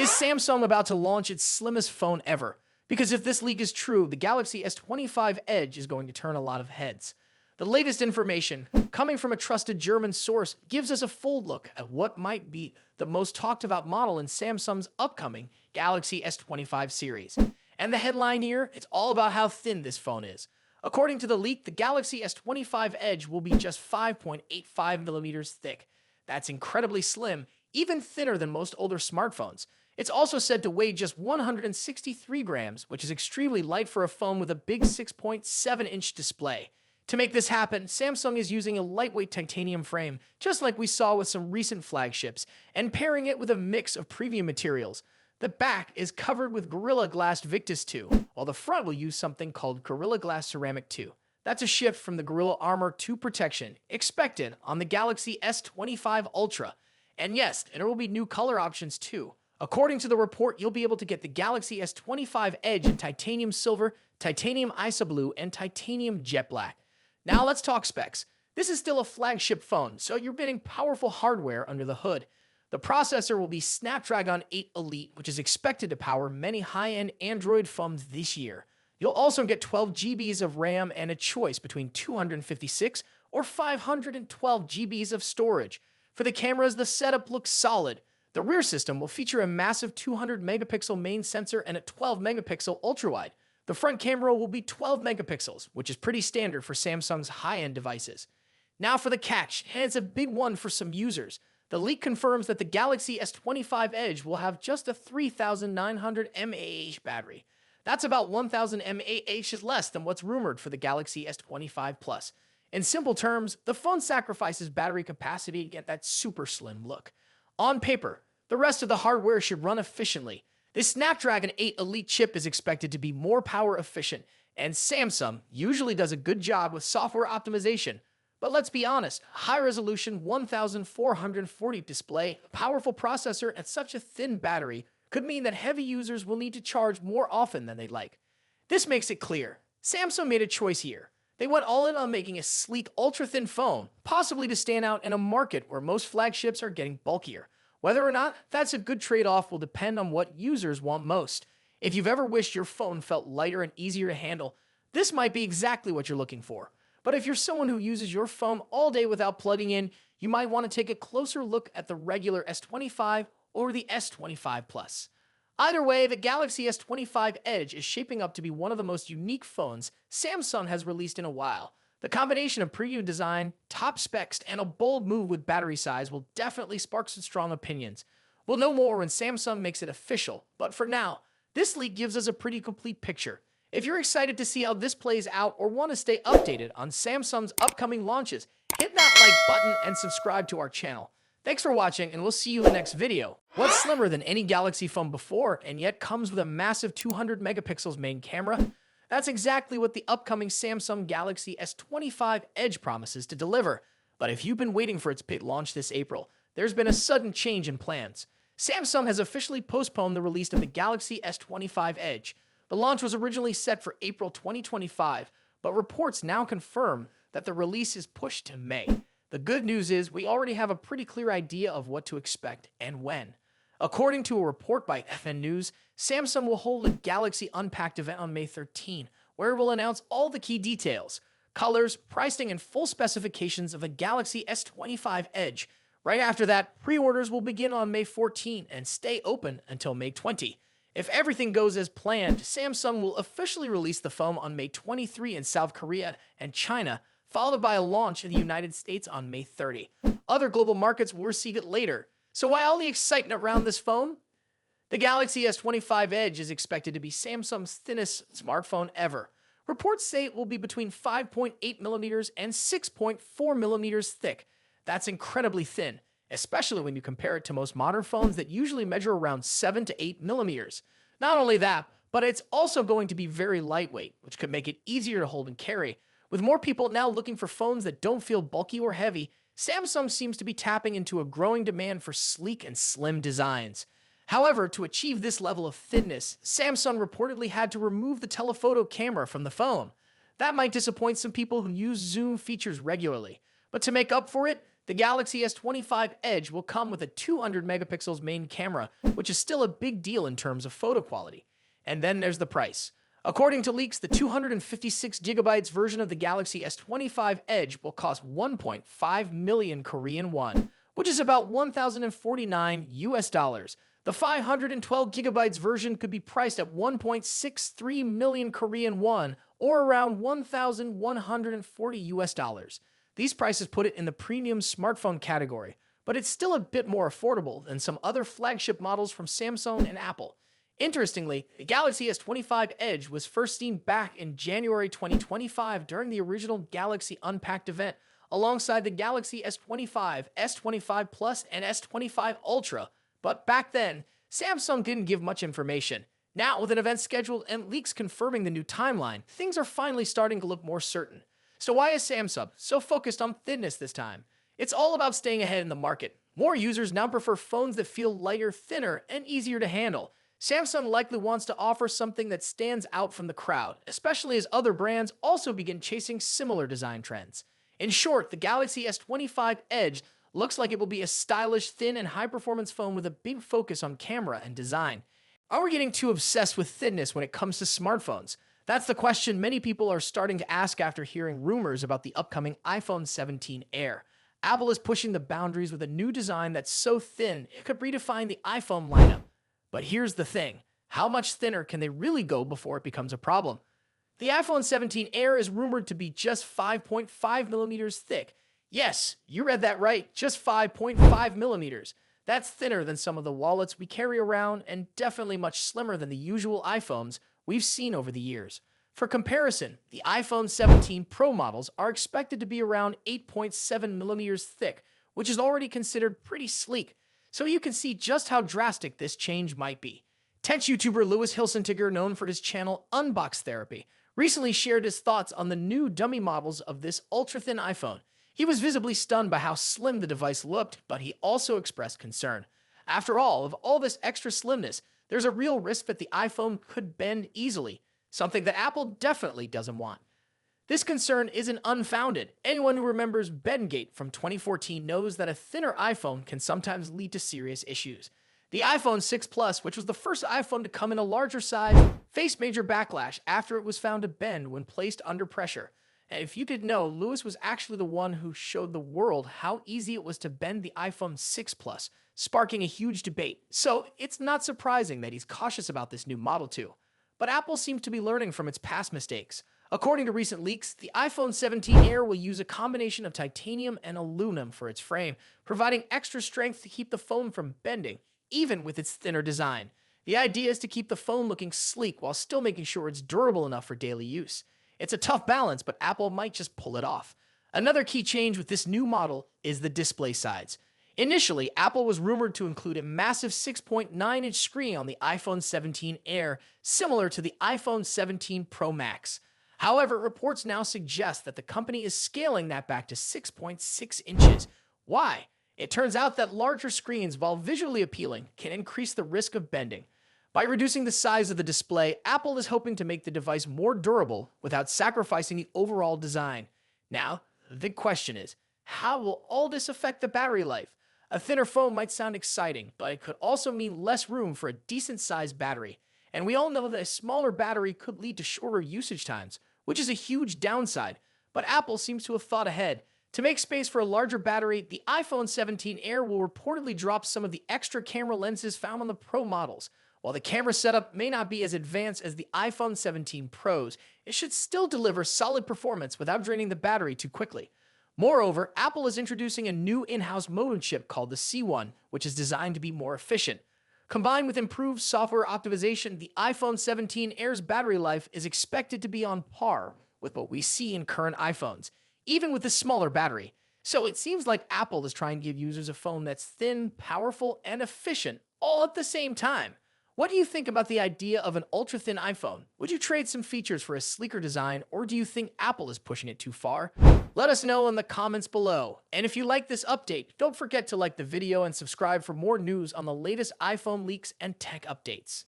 Is Samsung about to launch its slimmest phone ever? Because if this leak is true, the Galaxy S25 Edge is going to turn a lot of heads. The latest information, coming from a trusted German source, gives us a full look at what might be the most talked about model in Samsung's upcoming Galaxy S25 series. And the headline here, it's all about how thin this phone is. According to the leak, the Galaxy S25 Edge will be just 5.85 millimeters thick. That's incredibly slim, even thinner than most older smartphones. It's also said to weigh just 163 grams, which is extremely light for a phone with a big 6.7-inch display. To make this happen, Samsung is using a lightweight titanium frame, just like we saw with some recent flagships, and pairing it with a mix of premium materials. The back is covered with Gorilla Glass Victus 2, while the front will use something called Gorilla Glass Ceramic 2. That's a shift from the Gorilla Armor 2 protection expected on the Galaxy S25 Ultra. And yes, there will be new color options too. According to the report, you'll be able to get the Galaxy S25 Edge in titanium silver, titanium iso blue, and titanium jet black. Now let's talk specs. This is still a flagship phone, so you're getting powerful hardware under the hood. The processor will be Snapdragon 8 Elite, which is expected to power many high-end Android phones this year. You'll also get 12 GBs of RAM and a choice between 256 or 512 GBs of storage. For the cameras, the setup looks solid. The rear system will feature a massive 200-megapixel main sensor and a 12-megapixel ultrawide. The front camera will be 12 megapixels, which is pretty standard for Samsung's high-end devices. Now for the catch, and it's a big one for some users. The leak confirms that the Galaxy S25 Edge will have just a 3,900 mAh battery. That's about 1,000 mAh less than what's rumored for the Galaxy S25 Plus. In simple terms, the phone sacrifices battery capacity to get that super slim look. On paper, the rest of the hardware should run efficiently. This Snapdragon 8 Elite chip is expected to be more power efficient, and Samsung usually does a good job with software optimization. But let's be honest, high-resolution 1440 display, powerful processor, and such a thin battery could mean that heavy users will need to charge more often than they'd like. This makes it clear. Samsung made a choice here. They went all in on making a sleek, ultra-thin phone, possibly to stand out in a market where most flagships are getting bulkier. Whether or not that's a good trade-off will depend on what users want most. If you've ever wished your phone felt lighter and easier to handle, this might be exactly what you're looking for. But if you're someone who uses your phone all day without plugging in, you might want to take a closer look at the regular S25 or the S25 Plus. Either way, the Galaxy S25 Edge is shaping up to be one of the most unique phones Samsung has released in a while. The combination of premium design, top specs, and a bold move with battery size will definitely spark some strong opinions. We'll know more when Samsung makes it official, but for now, this leak gives us a pretty complete picture. If you're excited to see how this plays out or want to stay updated on Samsung's upcoming launches, hit that like button and subscribe to our channel. Thanks for watching, and we'll see you in the next video. What's slimmer than any Galaxy phone before and yet comes with a massive 200 megapixels main camera? That's exactly what the upcoming Samsung Galaxy S25 Edge promises to deliver. But if you've been waiting for its big launch this April, there's been a sudden change in plans. Samsung has officially postponed the release of the Galaxy S25 Edge. The launch was originally set for April 2025, but reports now confirm that the release is pushed to May. The good news is we already have a pretty clear idea of what to expect and when. According to a report by FN News, Samsung will hold a Galaxy Unpacked event on May 13, where it will announce all the key details, colors, pricing, and full specifications of the Galaxy S25 Edge. Right after that, pre-orders will begin on May 14 and stay open until May 20. If everything goes as planned, Samsung will officially release the phone on May 23 in South Korea and China, followed by a launch in the United States on May 30. Other global markets will receive it later. So why all the excitement around this phone? The Galaxy S25 Edge is expected to be Samsung's thinnest smartphone ever. Reports say it will be between 5.8 millimeters and 6.4 millimeters thick. That's incredibly thin, especially when you compare it to most modern phones that usually measure around 7 to 8 millimeters. Not only that, but it's also going to be very lightweight, which could make it easier to hold and carry. With more people now looking for phones that don't feel bulky or heavy, Samsung seems to be tapping into a growing demand for sleek and slim designs. However, to achieve this level of thinness, Samsung reportedly had to remove the telephoto camera from the phone. That might disappoint some people who use zoom features regularly, but to make up for it, The Galaxy S25 Edge will come with a 200 megapixels main camera, which is still a big deal in terms of photo quality. And then there's the price. According to leaks, the 256 gigabytes version of the Galaxy S25 Edge will cost 1.5 million Korean won, which is about 1,049 US dollars. The 512 gigabytes version could be priced at 1.63 million Korean won, or around 1,140 US dollars. These prices put it in the premium smartphone category, but it's still a bit more affordable than some other flagship models from Samsung and Apple. Interestingly, the Galaxy S25 Edge was first seen back in January 2025 during the original Galaxy Unpacked event, alongside the Galaxy S25, S25 Plus, and S25 Ultra. But back then, Samsung didn't give much information. Now, with an event scheduled and leaks confirming the new timeline, things are finally starting to look more certain. So why is Samsung so focused on thinness this time? It's all about staying ahead in the market. More users now prefer phones that feel lighter, thinner, and easier to handle. Samsung likely wants to offer something that stands out from the crowd, especially as other brands also begin chasing similar design trends. In short, the Galaxy S25 Edge looks like it will be a stylish, thin, and high-performance phone with a big focus on camera and design. Are we getting too obsessed with thinness when it comes to smartphones? That's the question many people are starting to ask after hearing rumors about the upcoming iPhone 17 Air. Apple is pushing the boundaries with a new design that's so thin it could redefine the iPhone lineup. But here's the thing, how much thinner can they really go before it becomes a problem? The iPhone 17 Air is rumored to be just 5.5 millimeters thick. Yes, you read that right, just 5.5 millimeters. That's thinner than some of the wallets we carry around and definitely much slimmer than the usual iPhones we've seen over the years. For comparison, the iPhone 17 Pro models are expected to be around 8.7 millimeters thick, which is already considered pretty sleek. So you can see just how drastic this change might be. Tech YouTuber Louis Hilsentigger, known for his channel Unbox Therapy, recently shared his thoughts on the new dummy models of this ultra-thin iPhone. He was visibly stunned by how slim the device looked, but he also expressed concern. After all, of all this extra slimness, there's a real risk that the iPhone could bend easily, something that Apple definitely doesn't want. This concern isn't unfounded. Anyone who remembers Bendgate from 2014 knows that a thinner iPhone can sometimes lead to serious issues. The iPhone 6 Plus, which was the first iPhone to come in a larger size, faced major backlash after it was found to bend when placed under pressure. And if you didn't know, Louis was actually the one who showed the world how easy it was to bend the iPhone 6 Plus, sparking a huge debate. So it's not surprising that he's cautious about this new Model 2. But Apple seems to be learning from its past mistakes. According to recent leaks, the iPhone 17 Air will use a combination of titanium and aluminum for its frame, providing extra strength to keep the phone from bending, even with its thinner design. The idea is to keep the phone looking sleek while still making sure it's durable enough for daily use. It's a tough balance, but Apple might just pull it off. Another key change with this new model is the display size. Initially, Apple was rumored to include a massive 6.9-inch screen on the iPhone 17 Air, similar to the iPhone 17 Pro Max. However, reports now suggest that the company is scaling that back to 6.6 inches. Why? It turns out that larger screens, while visually appealing, can increase the risk of bending. By reducing the size of the display, Apple is hoping to make the device more durable without sacrificing the overall design. Now, the big question is, how will all this affect the battery life? A thinner phone might sound exciting, but it could also mean less room for a decent-sized battery. And we all know that a smaller battery could lead to shorter usage times, which is a huge downside. But Apple seems to have thought ahead. To make space for a larger battery, the iPhone 17 Air will reportedly drop some of the extra camera lenses found on the Pro models. While the camera setup may not be as advanced as the iPhone 17 Pros, it should still deliver solid performance without draining the battery too quickly. Moreover, Apple is introducing a new in-house modem chip called the C1, which is designed to be more efficient. Combined with improved software optimization, the iPhone 17 Air's battery life is expected to be on par with what we see in current iPhones, even with a smaller battery. So it seems like Apple is trying to give users a phone that's thin, powerful, and efficient all at the same time. What do you think about the idea of an ultra-thin iPhone? Would you trade some features for a sleeker design, or do you think Apple is pushing it too far? Let us know in the comments below. And if you like this update, don't forget to like the video and subscribe for more news on the latest iPhone leaks and tech updates.